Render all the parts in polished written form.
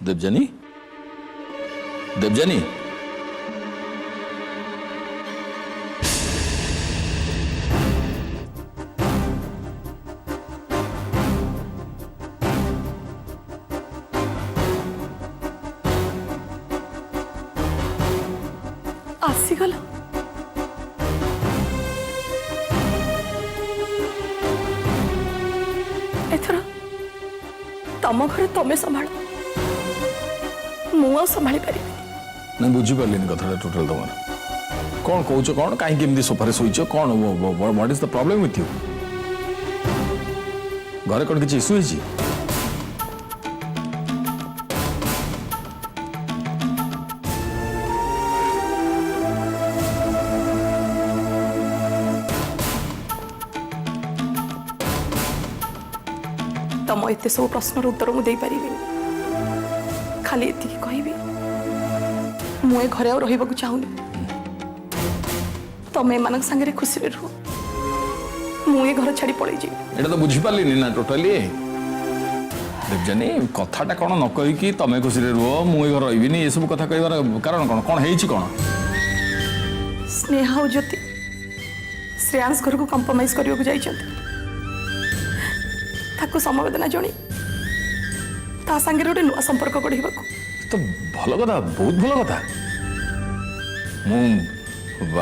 देवजानी देवजानी आसीगला एथर तम घर तमें संभाल मुआ संभाली पारि नहीं बुझी पारे कथा टोटाल तुम कौन कौच कौन कहीं सोफारे शोच कौन what is the problem with you घर कौन किसी इश्यू है तम एत सब प्रश्नर उत्तर मुझे पारि खाली एति कहबी मुए घरे आ रहा चाहूनी तमें एमान संगे खुशी रुह मुए घर छाड़ी पड़े जी एटा तो बुझी पारलिनी ना टोटाली देवजानी कथाटा कौन न कहीकि तमें खुशी रुह मुझे घर रही ये सब कथा कहबार कारण कौन कौन है कौन स्नेहा और ज्योति श्रेयांश घर को कंप्रोमाइज करने को जाइछन्ति ताको समवेदना जणी ता संगे गोटे नुआ संपर्क गढ़ा तो भल कथा बहुत भल कथा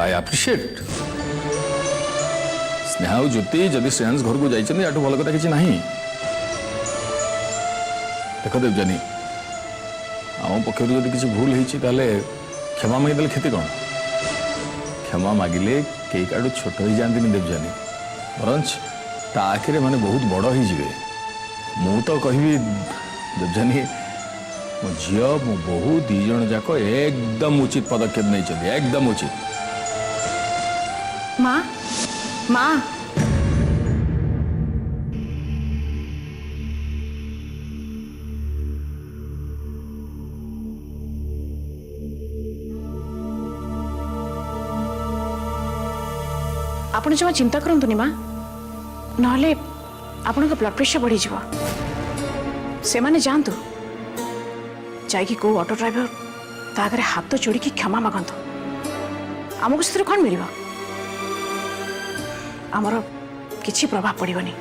आई एप्रिशिएट स्नेहा और ज्योति जदि श्रेयांश घर को जाइछन्ति याठू भल कथा किछि नाही देख देवजानी आम पक्ष जदि किसी भूल होती क्षमा मागिदे क्षति कौन क्षमा मागिले कई काड़ू छोट हो जाती देवजानी बरंच ता आखिरे माने बहुत बड़ हो जाए मु तो कहबी देवजानी मो झील मो बहु दी जन जाक एकदम उचित पदक्षेप नहीं चलते एकदम उचित माँ माँ आपण जमा चिंता करंतुनी माँ नहले आपण का ब्लड प्रेशर बढ़ी जीवा से माने जानतु जाइकी को ऑटो ड्राइवर तागरे हाथ जोड़ी की क्षमा मागंतु आमको से कौन मिल आमर किछि प्रभाव पड़िबनी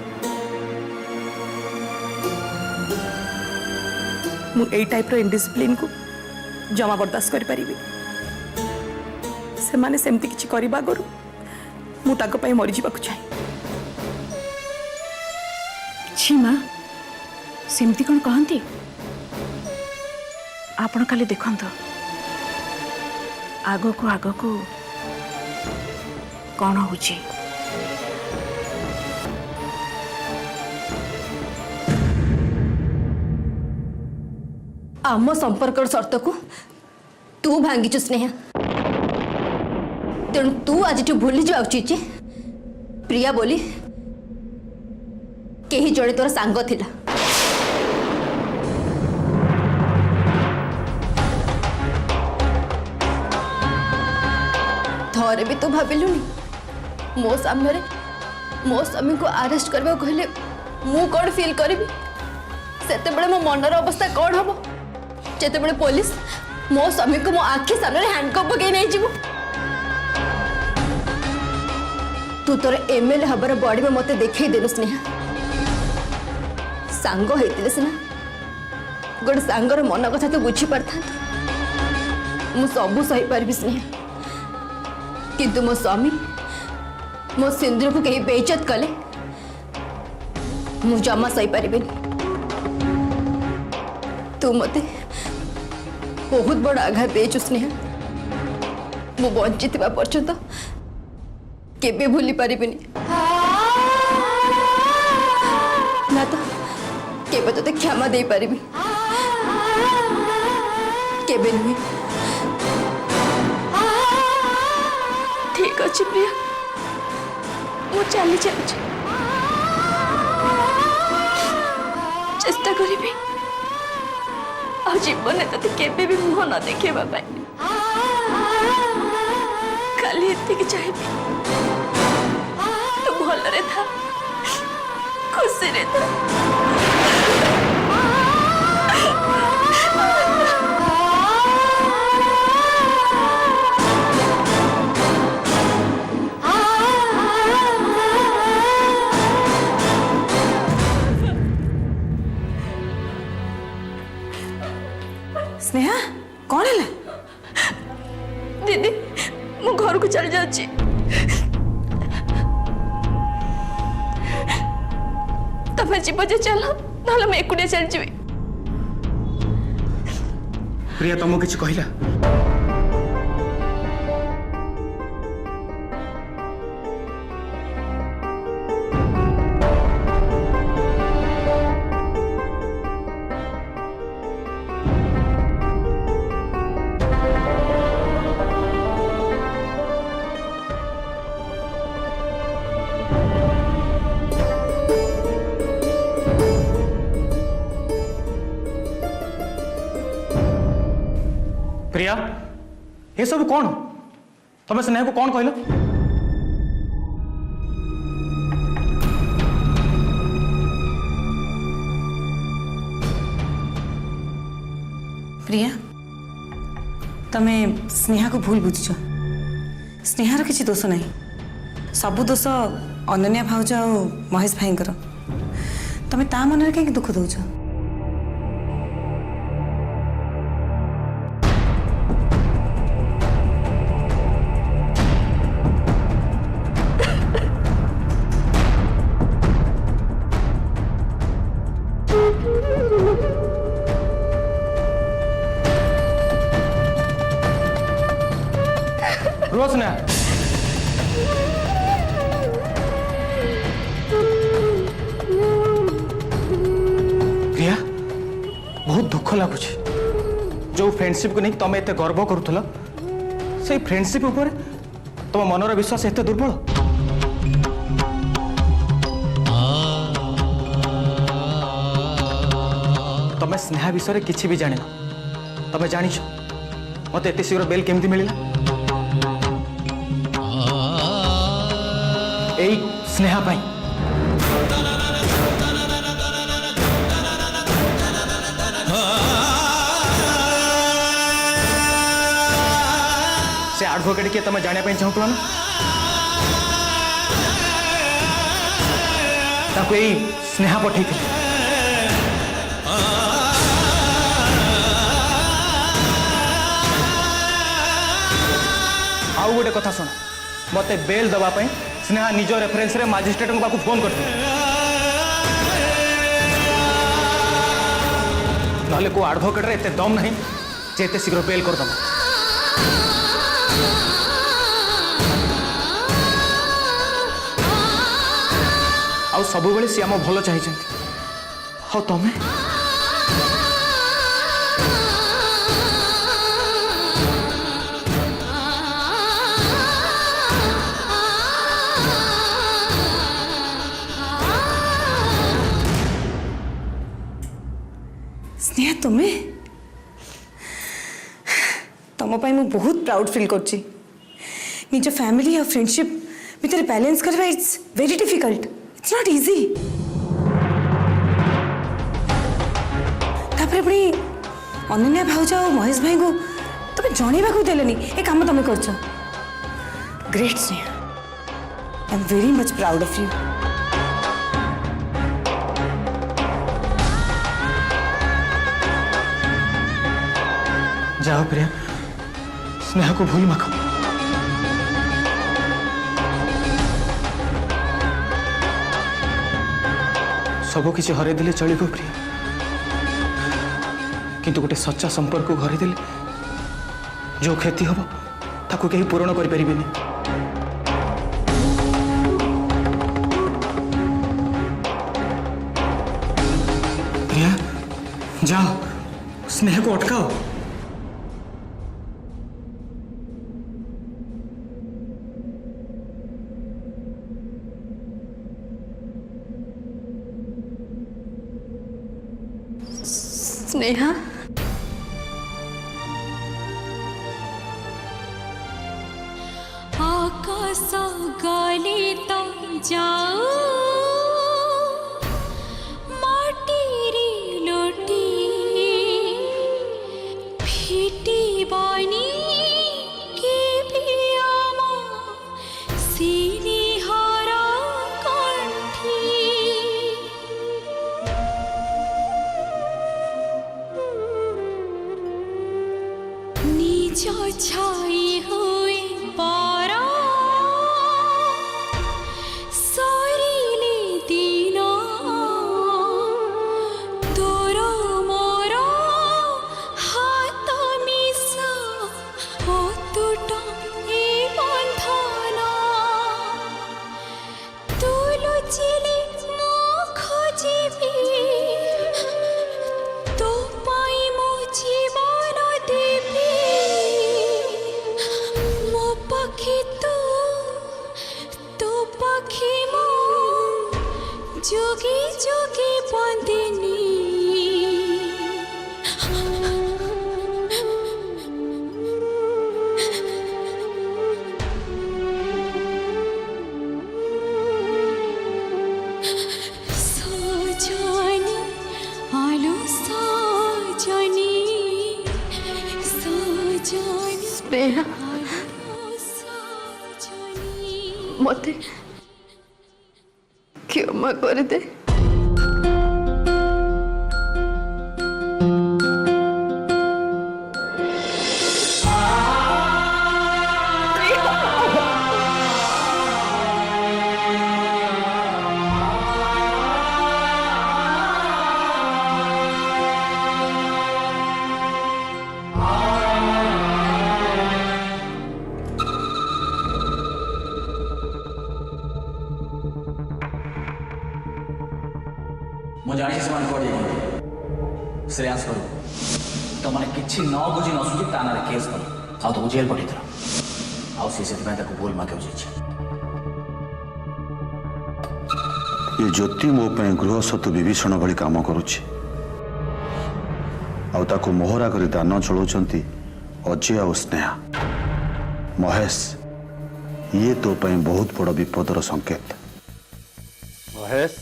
मु एई टाइप रो इनडिसिप्लिन को जमा बर्दाश्त करि परिबी से माने सेमती किछि करबा गरु मु ताको पई मरि जीवा को चाहे छी माँ सेमती कौन कहती आपण खाली देखंत आगो को कौन होची आम संपर्क शर्त को तू भांगी स्नेहा तेणु तू आज भूली जा उचित प्रिया बोली कहीं जड़े तोर सांग थिला थरे भी तू भाविलुनी मो सामने मो स्वामी को अरेस्ट करबा कहले मु कौन फील करी सेते बड़े मो मनर अवस्था कौन हम जेते बड़े पुलिस मो स्वामी को मो आखि सामने हैंडकप पकई नहीं जीवो तू तोर एमएलए हबार बॉडी में मते देखई देनु स्नेहा सांग होइतिले सिना गोटे सांगर मन कथा तो बुझी पारथा मु सबू सही पारबी स्नेहा किंतु मो स्वामी मो सिंदूर को कहीं बेइज्जत कले मु जमा सही पारिबे तू मते बहुत बड़ा आघात दे स्नेहा मु बंची थिबा पर्यंत केबे भूली पारिबिनी ना तो केबे तो क्षमा दे पारिबी केबे नुहे ठीक अच्छे प्रिया मु चली जाऊँ चेष्टा करी आ जीवन ते केबे भी मुह न देखा खाली एतिक चाहिए तू भलरे था खुशी रे था जीव जे चल ना मैं एकुटिया चल जी। प्रिया तुमको किसी कहला? प्रिया ये सब कौन तुम्हें स्नेह को कौन कहल? प्रिया तमे स्नेहा को भूल बुझुछ। स्नेहार किसी दोष नहीं, सबु दोष अनन्या भाउज आ महेश भाईंकर। तमे ता मन कहीं दुख दौच? रोज ना प्रिया बहुत दुख लगुच जो फ्रेंडशिप को नहीं तुम एत गर्व करूल से फ्रेंडशिप ऊपर तुम मनर विश्वास एत दुर्बल। तुम स्नेहा विषय किसी भी जान तुम जान मत एत शीघ्र बेल केमती मिलला? ए स्नेहा पाई से एडवोकेट किए तुम जाना चाहूल ना ताको यही स्नेहा पठे आउ गोटे कथा शुण मत बेल दवाई स्नेहा निज रेफरेंस रे मजिस्ट्रेट को फोन कर ना को एडवोकेट रे एते दम नहीं जे एते शीघ्र बेल कर दम। आउ सब बेले सी आम भल चाहिए हाँ तमें स्नेहा तुम्हें तुम मु बहुत प्राउड फील करची। निज फैमिली और फ्रेंडशिप भितर बैलेंस करवा it's very difficult, it's not easy. तापर पुणी अनन्या भाउज और महेश भाई को तुम जनइबा को देलनी ए काम तुम करछ। Great Sneha, I am very much proud of you. जाओ प्रिया स्नेहा को भूल मत। सब किसी हर दिले चलो प्रिया, किंतु गोटे सच्चा संपर्क को हर दिले जो क्षति हम ताको कहीं पूरण कर पारिबेनी। प्रिया जाओ स्नेह को अटकाओ। स्नेहा आकाश गली तो जाओ माटीरी लोटी फिटी बनी के पियामा सीनी हरा कंठी नीच छाई हुई पारा सारी আখি মো যোগে যোগে বন্দিনী সজনী আলো সজনী সজনী स्नेहा मते क्षमा कर दे। ମୁଁ ଜାଣିଛି ସେମାନେ କୁଆଡ଼େ ଯାଇଛନ୍ତି ଶ୍ରେୟାଂଶ କରୁ ତମାନେ କିଛି ନ ବୁଝି ନ ଶୁଝି ତା ନାଁରେ କେସ୍ କର ଆଉ ତାକୁ ଜେଲ୍ ପଠେଇଥିଲ ଆଉ ସେ ସେଥିପାଇଁ ତାକୁ ଭୁଲ ମାଗିବାକୁ ଯାଇଛି। ଏ ଜ୍ୟୋତି ମୋ ପାଇଁ ଗୃହସ୍ଥ ବିଭୀଷଣ ଭଳି କାମ କରୁଛି ଆଉ ତାକୁ ମୋହରା କରି ଦାନ ଚଳାଉଛନ୍ତି ଅଜୟ ଆଉ ସ୍ନେହା। ମହେଶ ଇଏ ତୋ ପାଇଁ ବହୁତ ବଡ଼ ବିପଦର ସଂକେତ। ମହେଶ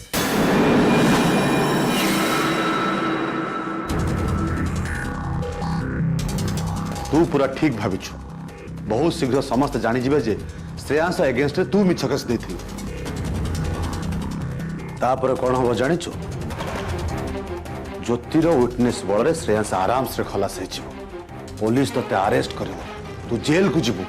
तू पूरा ठीक भाविछु बहुत शीघ्र समस्त जानीजे जे श्रेयांश एगेन्स्ट तू मिछ केस देथिलु तापर कौन हम जानिछु ज्योतिर विटनेस बल श्रेयांश आराम से खलास हो पुलिस ते अरेस्ट कर तू जेल को जीवु।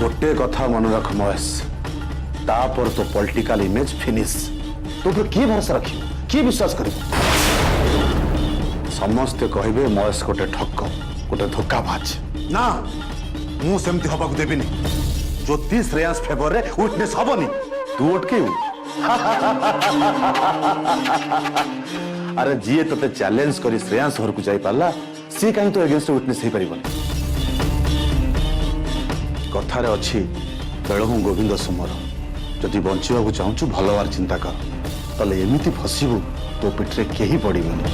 गोटे कथा मन रख महेश तापर तो पॉलिटिकल इमेज फिनिश तो फिर किए भरोसा रखी किए विश्वास कर समस्ते कहे महेश गोटे ठक गोटे धोखाबाज ना मु सेमती हवा देविनी ज्योति श्रेयांश फेवर रे विटनेस हबनी तू अटकेबू। अरे जी ते चैलेंज करी श्रेयांश घर को जाई पाला सी कहीं तो एगेंस्ट विटनेस हो पारिबनी। कथारे अच्छी बेलहू गोविंद सुमर जदि बंचा चाहूँ भल बार चिंता कर तले एमती फसबू तो पिठरे कहीं पड़बनी।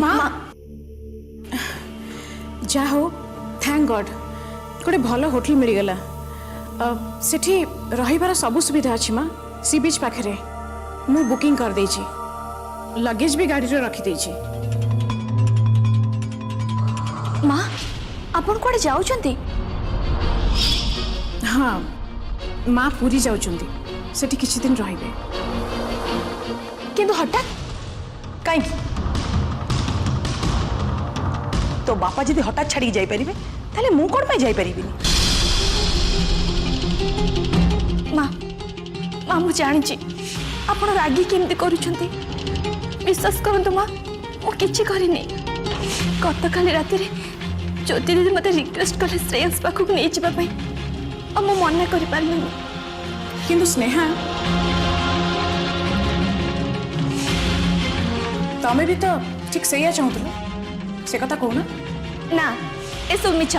माँ जा हो थैंक गॉड गोटे भल होटल मिलगला सेठी रहिबार सब सुविधा अच्छी माँ सी बीच पाखे मु बुकिंग कर देछि लगेज भी गाड़ी रे रखी देछि। माँ आपण कोड़े जाउछंती? हाँ माँ पूरी जाउछंती सेठी किछि दिन रहिबे किंतु हठात कहीं तो बापा जी हठात छाड़ी जाई परिबे ताले मु कोन पे जाई परिबिनी। माँ माँ मु जानी आपण रागी केमती करूछंती विश्वास करंतु माँ मु किछि करिनी गत काली राति रे ज्योति दीदी मते रिक्वेस्ट कले श्रेयांश पाखु नहीं जिबा पई आ मु मना करि पारलिनी किंतु स्नेहा तमें भी तो ठीक से चाहूल से कथा कहना ना ए सब मिछ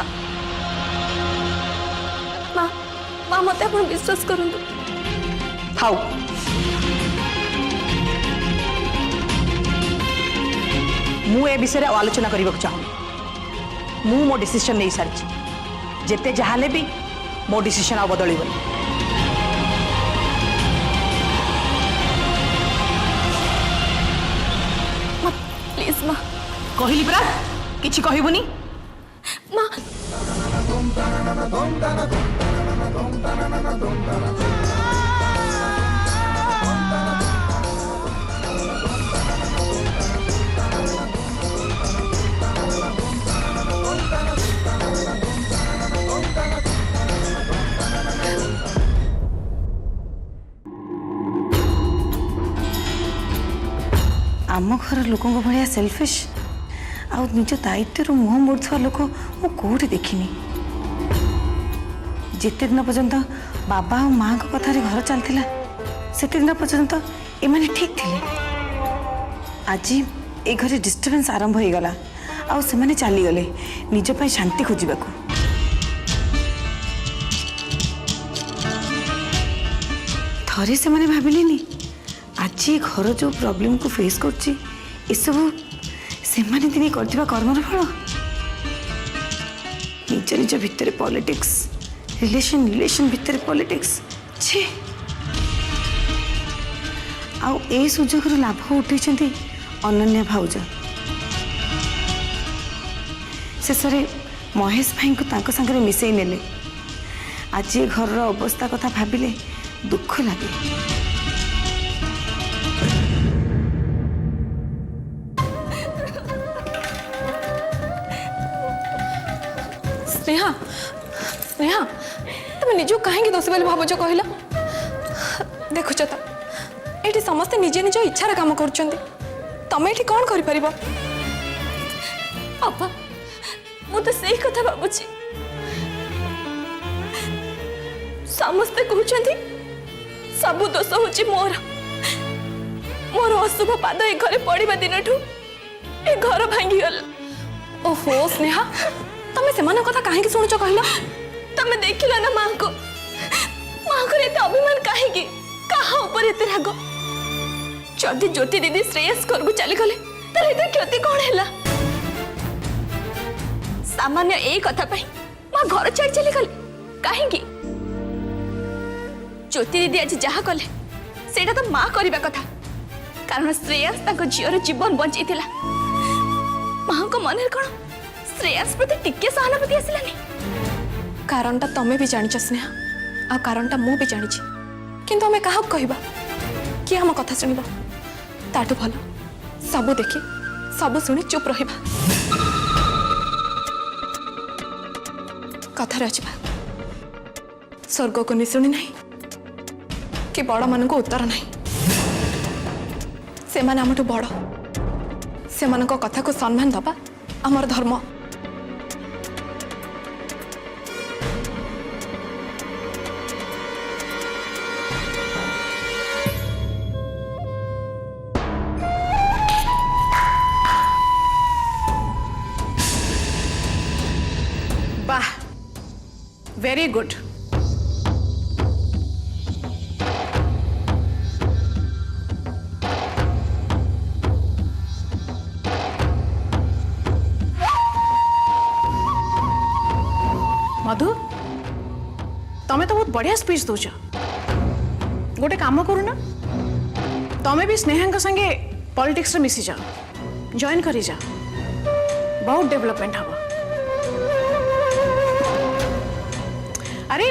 माँ माँ मते आपण विश्वास करंतु हाउ मु ए विषय आलोचना करने को चाहूँ मु मो डिसीजन नहीं सारी जेते जहाले भी मो डिसीजन आ बदल प्लीज माँ कहली परा किछि कहबुनी माँ आम घर लोक भाया सेल्फिश आउ निज दायित्व मुह मोड़ुवा लोक मु कौटी देखनी जिते दिन पर्यंत बाबा और माँ कथार घर चलता से दिन पर्यंत एमाने ठीक थे आज ए घरे डिस्टर्बेंस आरंभ हो गला आउ से माने चली गले निज पाई शांति खोजा थरे से माने भाविलेनी आज ये घर जो प्रॉब्लम को फेस करछि सब से माने दिने करथिबा कर्मर फल निज निज भितर पॉलिटिक्स रिलेशन भितर पॉलिटिक्स छे आउ ए सुजोग लाभ उठे अनन्या भाउज शेष महेश भाई को तांको संगे मिसई नेले आज ये घर अवस्था कथा भाविले दुख लगे स्नेहा स्नेहा तुम निज कहीं दोषी बोली भावुच कहला देखुच तो ये समस्ते निजे निज इच्छार काम कर तमें ये कौन कर पापा मु तो सही कथा भावुची समस्ते कहते सबु दोष हूँ मोर मोर अशुभ पाद ए घरे पड़ा दिन ए घर भांगीगला ओहो स्नेहा तमें से कथा कहीं शुणुच कहला तमें देखिल ना माँ को एत अभिमान कहीं एत राग जदि ज्योति दीदी श्रेयस घर को चली गले क्षति कौन है सामान्य यही कथा माँ घर छाड़ चली गले कहीं ज्योति दीदी आज जहाँ कले सेटा तो माँ करने कथा कारण श्रेयस झीर जीवन बंचाई माँ को मन कौन श्रेयस प्रति टिके सहानुभूति आसलानी कारणटा तमें भी जानिच स्नेहा आ कारणटा मु भी जानी किंतु आम क्या कहबा किए आम कथा शुणव ताठू भल सबू देखी सबू शुणी चुप रहिबा कथार अच्छी स्वर्ग को निशुणी नहीं कि बड़ मान को उत्तर नहीं से माने आमठू बड़ से कथा को सम्मान दबा आमर धर्म वाह वेरी गुड मधु तमें तो बहुत बढ़िया स्पीच दौच गोटे काम करूना तमें भी स्नेहा संगे पॉलिटिक्स मिसी जाओ जॉइन करी जा बहुत डेवलपमेंट हम अरे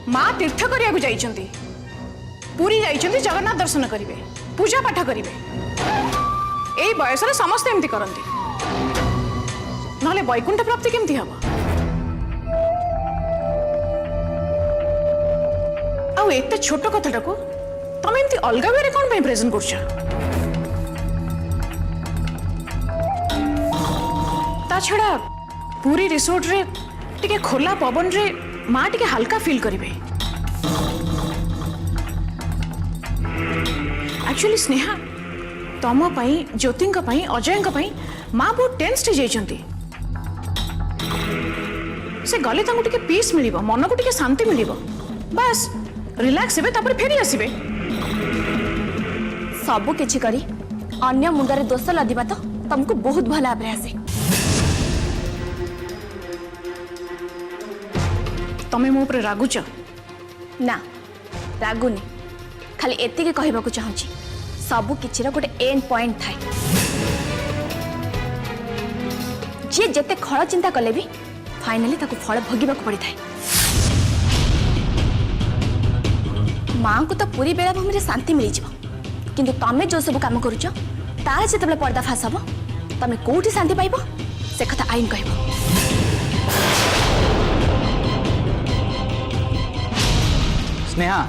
माँ तीर्थ करने को जाइछंती पूरी जाइछंती जगन्नाथ दर्शन करेंगे पूजा पाठ करेंगे यही बयस समस्ते एमती करती ना वैकुंठ प्राप्ति केमती हम आते छोट कथाटा को तमें एमती अलग वे कौन प्रेजेंट कर छड़ा पूरी रिसोर्ट रे टिके खोला पवन रे माँ टिके हल्का फील करेंगे एक्चुअली स्नेहा तम ज्योति अजय माँ बहुत टेंस्ड जाइछंती से गले टिके पीस मिल मन को टिके शांति मिल बस रिलैक्स हे तापर फेरी आसीबे। सबु किछि करी अन्य मुंडरे दोष लदिबा तो तुमको बहुत भल भाव आसे। तमे मो ऊपर रागुच? ना रागुनी, खाली एतिके कहबाकू चाहूची सबु किछिर गोटे एंड पॉइंट थाए। जे जेते खळ चिंता कले भी फाइनली ताको फल भोगिबाकू पड़ी थाए। माँ को तो पूरी बेलाभूमि रे शांति मिल जाव, किंतु तमे जो सब काम करूच तार जेतेबेले पर्दाफाश हबो तमे कोठी शांति पाइबो से कथा आईन कहबो। स्नेहा